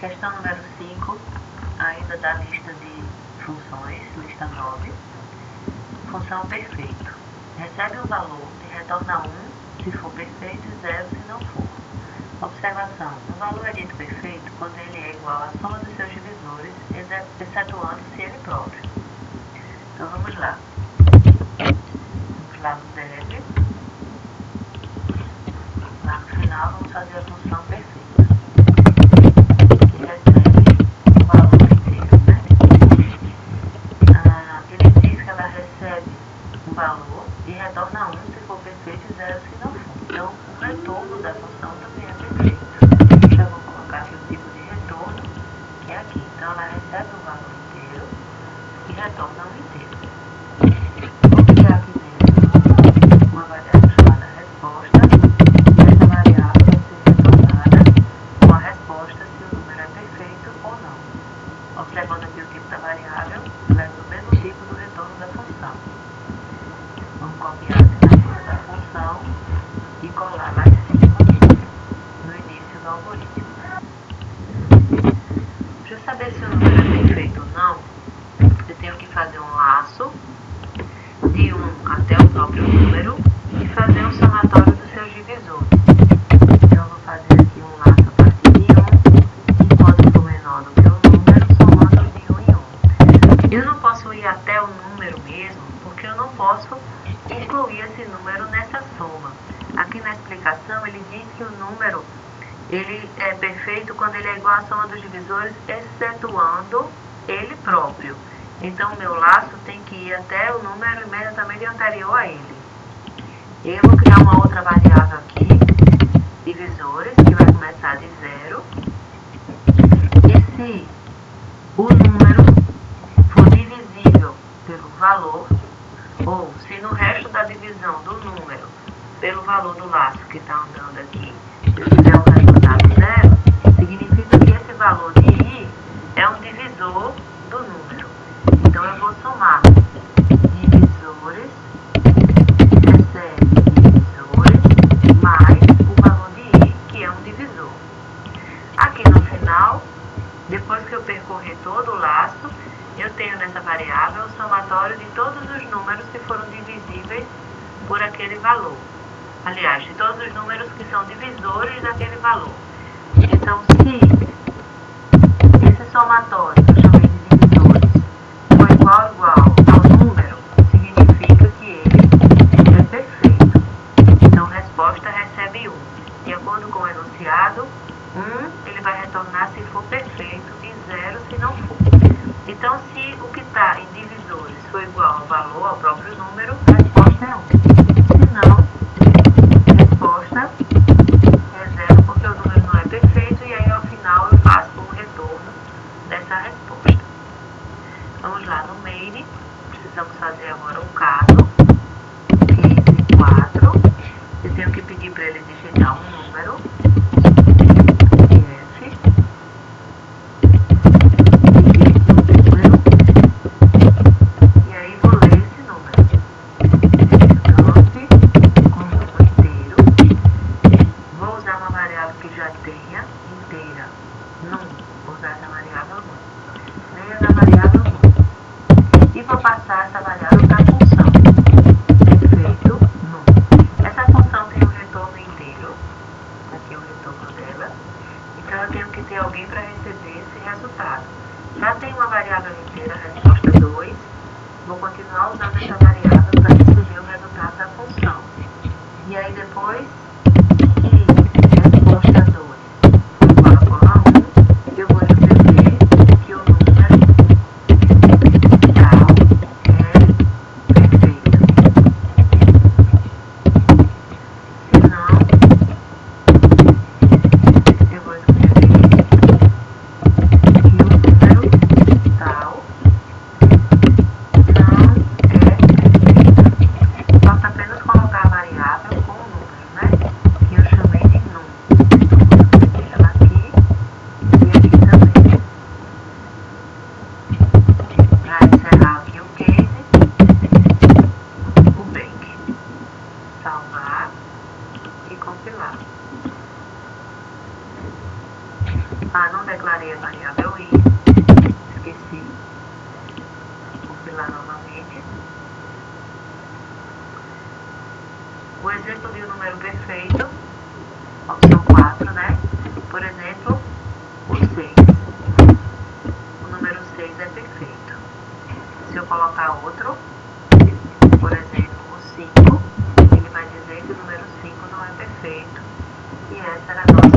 Questão número 5, ainda da lista de funções, lista 9. Função perfeito. Recebe um valor e retorna 1 se for perfeito e 0 se não for. Observação. O valor é dito perfeito quando ele é igual à soma dos seus divisores, excetuando-se ele próprio. Então vamos lá. Vamos lá no deve. Lá no final vamos fazer a função perfeita. Que recebe o valor inteiro, né? Ele diz que ela recebe um valor e retorna 1 se for perfeito e 0 se não for. Então o retorno da função também é perfeito. Já vou colocar aqui o tipo de retorno, que é aqui. Então ela recebe o valor inteiro e retorna 1 inteiro. Vou criar aqui dentro uma variável chamada resposta. Essa variável vai ser retornada com a resposta se o número é perfeito ou não. Observando aqui o tipo da variável, leva o mesmo tipo do retorno da função. Vamos copiar a assinatura da função e colar lá em cima, no início do algoritmo. Para saber se o número é perfeito ou não, eu tenho que fazer um laço de 1 até o próprio número e fazer um somatório dos seus divisores. Então eu vou fazer aqui um laço a partir de 1, enquanto for menor do que o número, somando de 1 em 1. Eu não posso ir até o número mesmo, porque eu não posso incluir esse número nessa soma. Aqui na explicação ele diz que o número ele é perfeito quando ele é igual à soma dos divisores, excetuando ele próprio. Então, o meu laço tem que ir até o número imediatamente anterior a ele. Eu vou criar uma outra variável aqui, divisores, que vai começar de 0. E se o número for divisível pelo valor, ou se no resto da divisão do número, pelo valor do laço que está andando aqui, eu tiver um resultado 0, significa que esse valor de i é um divisor do número. Então eu vou somar divisores, recebe divisores, mais o valor de i, que é um divisor. Aqui no final, depois que eu percorrer todo o laço, eu tenho nessa variável o somatório de todos os números que foram divisíveis por aquele valor. Aliás, de todos os números que são divisores daquele valor. Então, se esse somatório, que eu chamei de divisores, for igual ao número, significa que ele é perfeito. Então, resposta recebe 1. De acordo com o enunciado, 1 ele vai retornar se for perfeito e 0 se não for. Então, se o que está em divisores for igual ao valor, ao próprio número, a resposta é 1. Se não, resposta é 0, porque o número não é perfeito, e aí ao final eu faço o retorno dessa resposta. Vamos lá no main, precisamos fazer agora um caso, case 4, eu tenho que pedir para ele digitar um número, F, e aí vou ler esse número. Vou usar uma variável que já tenha inteira, num. Vou usar essa variável num. Leia da variável num. E vou passar essa variável para a função. Perfeito, num. Essa função tem um retorno inteiro. Aqui é o retorno dela. Então eu tenho que ter alguém para receber esse resultado. Já tem uma variável inteira, a resposta 2. Vou continuar usando essa variável para receber o resultado da função. E aí depois, resposta 2 igual a 1, eu vou escrever que o número tal é perfeito. Se não, eu vou escrever que o número tal não é perfeito. Posso apenas colocar a variável com o número, né? Ah, não declarei a variável i. Esqueci. Vou compilar novamente. O exemplo de um número perfeito, opção 4, né? Por exemplo, o 6. O número 6 é perfeito. Se eu colocar outro, por exemplo, o 5, ele vai dizer que o número 5 não é perfeito. E essa era a nossa